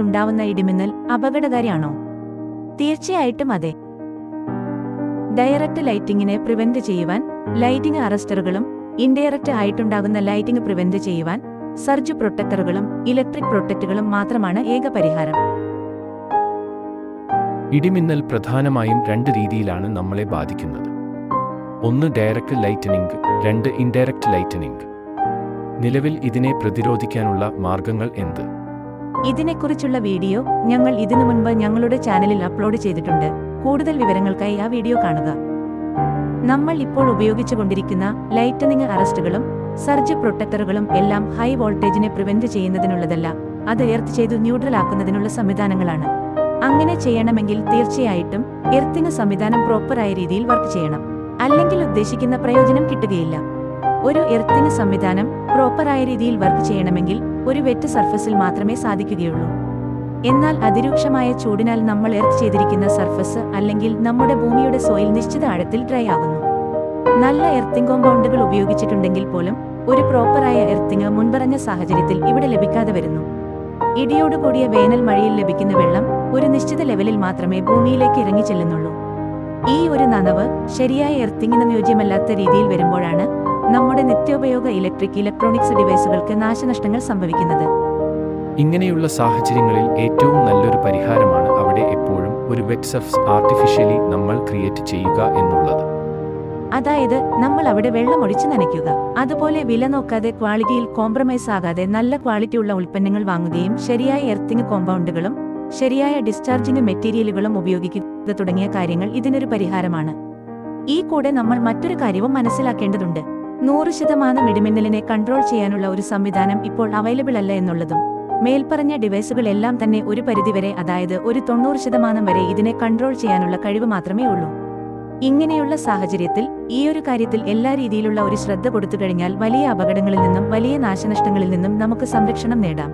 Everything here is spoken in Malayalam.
ഉണ്ടാവുന്ന ഇടിമിന്നൽ അപകടകാരിയാണോ? തീർച്ചയായിട്ടും അതെ. ഡയറക്റ്റ് ലൈറ്റിങ്ങിനെ പ്രിവെന്റ് ചെയ്യുവാൻ ലൈറ്റിംഗ് അറസ്റ്ററുകളും ഇൻഡയറക്റ്റ് ആയിട്ടുണ്ടാകുന്ന ലൈറ്റിംഗ് പ്രിവെന്റ് ചെയ്യുവാൻ സർജ് പ്രൊട്ടക്ടറുകളും ഇലക്ട്രിക് പ്രൊട്ടക്റ്റുകളും മാത്രമാണ് ഏക പരിഹാരം. ഇടിമിന്നൽ പ്രധാനമായും 2 രീതിയിലാണ് നമ്മളെ ബാധിക്കുന്നത്. 1 ഡയറക്റ്റ് ലൈറ്റനിംഗ്, 2 ഇൻഡയറക്റ്റ് ലൈറ്റനിംഗ്. നിലവിൽ ഇതിനെ പ്രതിരോധിക്കാനുള്ള മാർഗങ്ങൾ എന്ത്? ഇതിനെക്കുറിച്ചുള്ള വീഡിയോ ഞങ്ങൾ ഇതിനു മുൻപ് ഞങ്ങളുടെ ചാനലിൽ അപ്ലോഡ് ചെയ്തിട്ടുണ്ട്. കൂടുതൽ വിവരങ്ങൾക്കായി ആ വീഡിയോ കാണുക. നമ്മൾ ഇപ്പോൾ ഉപയോഗിച്ചുകൊണ്ടിരിക്കുന്ന ലൈറ്റനിംഗ് അറസ്റ്റുകളും സർജ് പ്രൊട്ടക്ടറുകളും എല്ലാം ഹൈ വോൾട്ടേജിനെ പ്രിവെന്റ് ചെയ്യുന്നതിനുള്ളതല്ല, അത് എർത്ത് ചെയ്തു ന്യൂട്രൽ ആക്കുന്നതിനുള്ള സംവിധാനങ്ങളാണ്. അങ്ങനെ ചെയ്യണമെങ്കിൽ തീർച്ചയായിട്ടും എർത്തിങ് സംവിധാനം പ്രോപ്പറായ രീതിയിൽ വർക്ക് ചെയ്യണം, അല്ലെങ്കിൽ ഉദ്ദേശിക്കുന്ന പ്രയോജനം കിട്ടുകയില്ല. ഒരു എർത്തിങ് സംവിധാനം പ്രോപ്പറായ രീതിയിൽ വർക്ക് ചെയ്യണമെങ്കിൽ ഒരു വെറ്റ് സർഫസിൽ മാത്രമേ സാധിക്കുകയുള്ളൂ. എന്നാൽ അതിരൂക്ഷമായ ചൂടിനാൽ നമ്മൾ എർത്ത് ചെയ്തിരിക്കുന്ന സർഫസ് അല്ലെങ്കിൽ നമ്മുടെ ഭൂമിയുടെ സോയിൽ നിശ്ചിത ആഴത്തിൽ ഡ്രൈ ആകുന്നു. നല്ല എർത്തിങ് കോമ്പൗണ്ടുകൾ ഉപയോഗിച്ചിട്ടുണ്ടെങ്കിൽ പോലും ഒരു പ്രോപ്പറായ എർത്തിങ് മുൻപറഞ്ഞ സാഹചര്യത്തിൽ ഇവിടെ ലഭിക്കാതെ വരുന്നു. ഇടിയോടുകൂടിയ വേനൽ മഴയിൽ ലഭിക്കുന്ന വെള്ളം ഒരു നിശ്ചിത ലെവലിൽ മാത്രമേ ഭൂമിയിലേക്ക് ഇറങ്ങി ചെല്ലുന്നുള്ളൂ. ഈ ഒരു നനവ് ശരിയായ എർത്തിങ്ങിന് അനുയോജ്യമല്ലാത്ത രീതിയിൽ വരുമ്പോഴാണ് നമ്മുടെ നിത്യോപയോഗ ഇലക്ട്രോണിക്സ് ഡിവൈസുകൾക്ക് നാശനഷ്ടങ്ങൾ സംഭവിക്കുന്നത്. ഇങ്ങനെയുള്ള സാഹചര്യങ്ങളിൽ ഏറ്റവും നല്ലൊരു പരിഹാരമാണ് അവിടെ എപ്പോഴും ഒരു വെറ്റ് സർഫസ് ആർട്ടിഫിഷ്യലി നമ്മൾ ക്രിയേറ്റ് ചെയ്യുക എന്നുള്ളത്. അതായത് നമ്മൾ അവിടെ വെള്ളമൊഴിച്ച് നനയ്ക്കുക. അതുപോലെ വില നോക്കാതെ ക്വാളിറ്റിയിൽ കോംപ്രമൈസ് ആകാതെ നല്ല ക്വാളിറ്റിയുള്ള ഉൽപ്പന്നങ്ങൾ വാങ്ങുകയും ശരിയായ എർത്തിങ് കോമ്പൗണ്ടുകളും ശരിയായ ഡിസ്ചാർജിംഗ് മെറ്റീരിയലുകളും ഉപയോഗിക്കുക തുടങ്ങിയ കാര്യങ്ങൾ ഇതിനൊരു പരിഹാരമാണ്. ഈ കൂടെ നമ്മൾ മറ്റൊരു കാര്യവും മനസ്സിലാക്കേണ്ടതുണ്ട്. 100% ഇടിമിന്നലിനെ കൺട്രോൾ ചെയ്യാനുള്ള ഒരു സംവിധാനം ഇപ്പോൾ അവൈലബിൾ അല്ല എന്നുള്ളതും. മേൽപ്പറഞ്ഞ ഡിവൈസുകളെല്ലാം തന്നെ ഒരു പരിധിവരെ, അതായത് ഒരു 90% വരെ ഇതിനെ കൺട്രോൾ ചെയ്യാനുള്ള കഴിവ് മാത്രമേ ഉള്ളൂ. ഇങ്ങനെയുള്ള സാഹചര്യത്തിൽ ഈയൊരു കാര്യത്തിൽ എല്ലാ രീതിയിലുള്ള ഒരു ശ്രദ്ധ കൊടുത്തു കഴിഞ്ഞാൽ വലിയ അപകടങ്ങളിൽ നിന്നും വലിയ നാശനഷ്ടങ്ങളിൽ നിന്നും നമുക്ക് സംരക്ഷണം നേടാം.